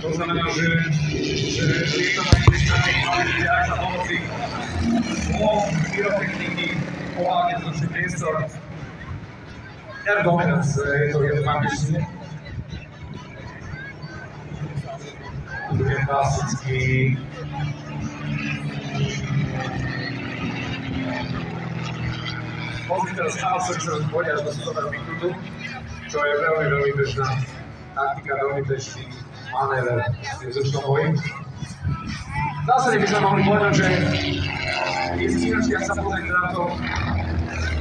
To znamená, že je to na jednej strane aj za pomoci pyrotechniky, pomáhať zlepšiť priestor. Ergomenos je to v angličtine. To je klasický pozri teraz chaos, ktorý sa rozvodia až do súdobného výkrutu, čo je veľmi bežná taktika, veľmi bežný manéver v vzdušnom boji. V zásade by sme mohli povedať, že tie stíhačky, ak sa pozrieť na to,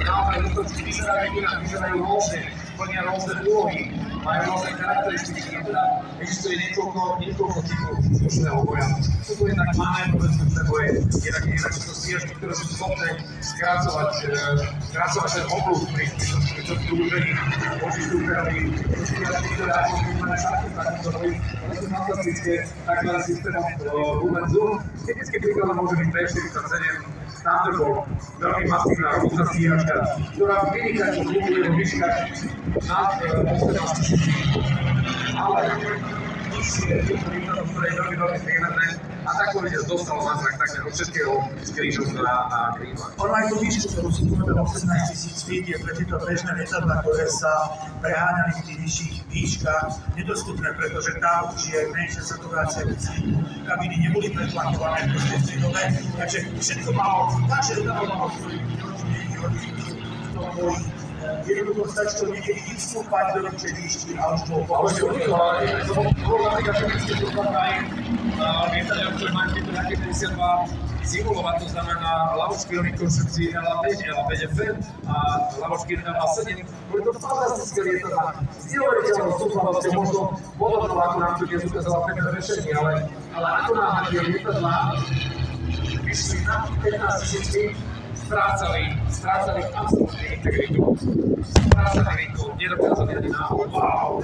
naozaj útočky vyzerajú inak, vyzerajú rôzne, plnia rôzne úlohy, majú rôzne charakteristiky, a teda existuje niekoľko typov vzdušného boja. Sú to jednak manévrové vzdušné boje, jednak sú to stíhačky, ktoré sú schopné skracovať ten oblúk pri tom krúžení voči súperovi, stíhačky, ktoré ako využívané šaky v takomto boji, ale sú fantastické takzvané systémom Lumenzu. Typický príkladom môže byť T-47 Thunderbolt, veľmi masívna robustná stíhačka, ktorá vynikajúco funguje vo výškach nad 18 000, ale nižšie je to výkladom, ktoré je veľmi priemerné a tak povediac dostalo zázrak takmer od všetkého s krížom na krídlach. On má tú výšku, ktorú si povedal 18 000 feet, je pre tieto bežné lietadlá, ktoré sa preháňali v tých vyšších výškach, nedostupné, pretože tam už je menšia saturácia kyslíku, kabiny neboli pretlakované, proste stredové, takže všetko malo, takže lietadlo malo svoj v tom boji. Jednoducho stačilo niekedy vystúpať do väčšej výšky a už bolo ešte určite, ale to bolo napríklad, že keď ste dostali aj lietadla, ktoré majú tieto nejaké 52 simulovať, to znamená ľavočkýrový konštrukcii LA5, LA5FM a ľavočkýr LA7. Boli to fantastické lietadlá. S neuveriteľnou súflavosťou, možno podobnou, ako nám tu dnes ukázala Peter Rešetný, ale ako náhle tie lietadlá vyšli na 15 000 feet, strácali absolútne integritu, strácali rýchlo, nedokázali ani náhod. Wow!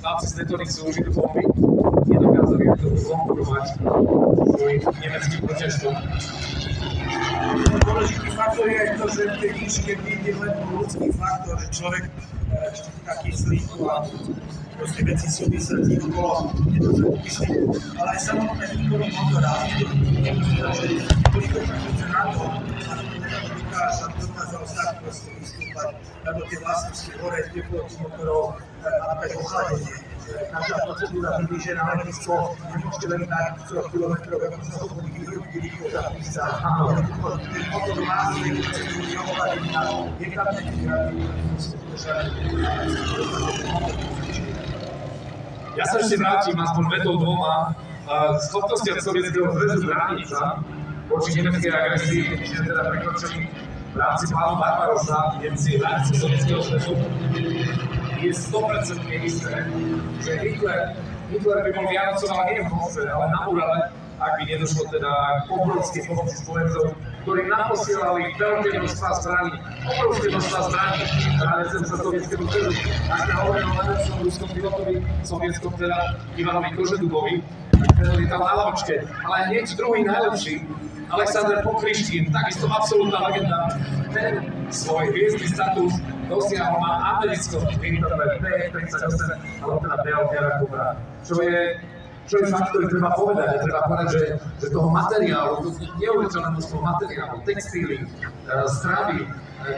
Chlapci z Detonik sú už bomby, nedokázali ani to konkurovať svojim nemeckým protiažkom. Dôležitý faktor je aj to, že v tej výške vidí len ľudský faktor, že človek taký slíku a proste veci súvisia s tým okolo, je to tak kyslíku, ale aj samotné výkony motora, že boli kontaktice na to, a dokázal tak proste vystúpať, lebo tie vlastnosti hore, teploty motorov, napríklad ochladenie. Každá procedúra priblížená letisko, nemôžete len tak 100 km, ako sa hodí rýchlo zapísať. Ten motor má svoje procedúry ochladenia, je tam nejaký hradný, musí udržať. Ja sa ešte vrátim aspoň vetou dvoma schopnostiam Sovietskeho zväzu brániť sa voči nemeckej agresii, keďže teda prekročili v rámci plánu Barbarossa Nemci hranice Sovietskeho zväzu. Je 100% isté, že Hitler by bol vianocoval nie v Moskve, ale na Urale, ak by nedošlo teda k obrovskej pomoci spojencov, ktorí naposielali veľké množstvá zbraní, obrovské množstvá zbraní hraniciam sa Sovietskeho zväzu. Ak sme hovorili o najlepšom ruskom pilotovi, sovietskom teda Ivanovi Kožedubovi, ktorý tam na lavočke, ale hneď druhý najlepší, Alexander Pokryštín, takisto absolútna legenda, ten svoj hviezdny status dosiahol na americkom lietadle P-38, alebo teda Belgiera Cobra, čo je fakt, ktorý treba povedať. Treba povedať, že toho materiálu, to neuveriteľné množstvo materiálu, textíly, stravy,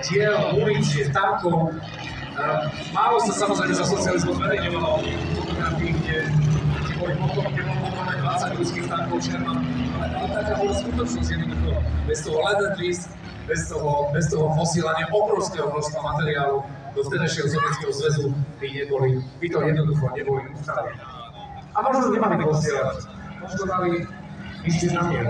diel, munície, tankov, málo sa samozrejme za socializmu zverejňovalo fotografii, kde boli potomky, bolo 20 ruských tankov Sherman, ale taká bola skutočnosť jednoducho. Bez toho Lend-Lease, bez toho posílania obrovského množstva materiálu do vtedajšieho Sovietskeho zväzu by to jednoducho neboli ústavy. A možno nemali posielať, možno mali ísť na mier.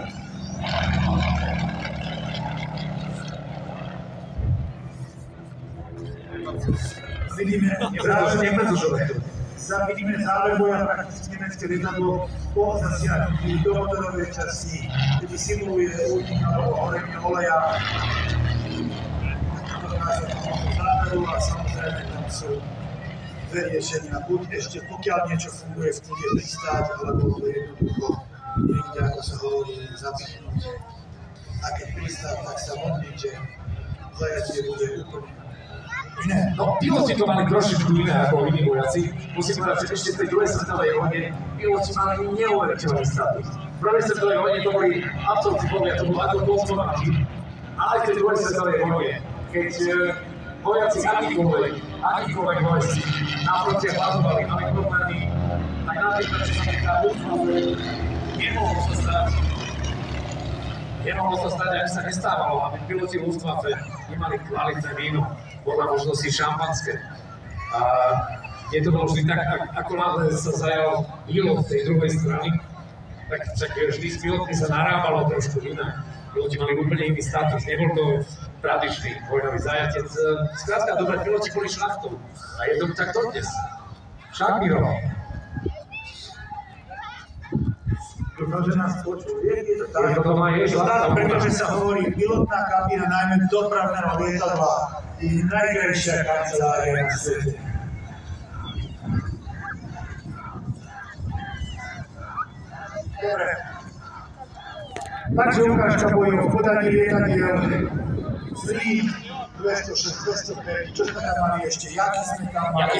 Vidíme záver boja prakticky nemecké lietadlo po zasiahnutí do motorovej časti, kde simuluje únik alebo horenie oleja. Záveru a samozrejme tam sú dve riešenia. Buď ešte pokiaľ niečo funguje v kúde pristáť, alebo jednoducho niekde, ako sa hovorí, zapichnúť. A keď pristáť, tak sa modliť, že zajatie bude úplne iné. No, piloti to mali trošičku iné ako iní vojaci. Musím povedať, že ešte v tej druhej svetovej vojne piloti mali neuveriteľný status. V prvej svetovej vojne to boli absolútne, to bolo ako konzultanti, ale v tej druhej svetovej vojne, keď vojaci akýkoľvek vojsk na fronte hľadovali, mali problémy, tak napríklad, čo sa týka Luftwaffe, nemohlo sa stať, ak sa nestávalo, aby piloti Luftwaffe nemali kvalitné víno, podľa možnosti šampanské. A je to bolo vždy tak, ako náhle sa zajal pilot tej druhej strany, tak však vždy s pilotmi sa narábalo trošku inak. Piloti mali úplne iný status, nebol to tradičný vojnový zajatec. Skrátka, dobré, piloti boli šlachtou. A je to tak dodnes. Šakmíroval. Dúfam, že nás počuje. Je to tak. Pretože sa hovorí, pilotná kabína, najmä dopravného lietadla, je najkrajšia kancelária na svete. Dobre. Takže Lukáš Čabojov v podaní lietadiel Zlín 206, 205, čo sme tam mali ešte, Jaký sme tam mali,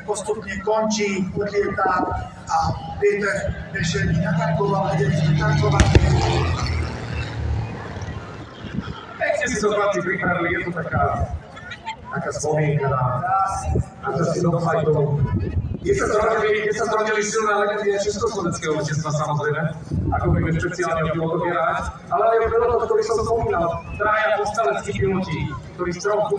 postupne končí, odlietá a Peter Bešelný natankoval, vedeli sme tankovať. Pekne si to chlapci pripravili, je to taká spomienka na časy do fajtov. Keď sa zrodili silné legendy Československého letectva, samozrejme, ako budeme špeciálne o pilotov hrať, ale aj o pilotov, ktorých som spomínal, traja povstaleckí piloti, ktorí z troch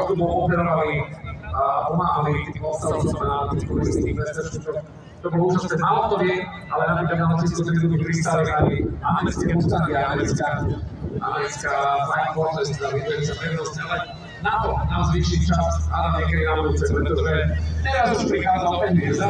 klubov operovali a pomáhali tým povstalcom na tých turistických mestečkoch. To bolo úžasné, málo to vie, ale napríklad na letisku sme pristáli aj americké Mustangy a americká Flying Fortress, teda využili sa pevnosť, ale na to nám zvýši čas Adam niekedy na budúce, pretože teraz už prichádza opäť hviezda.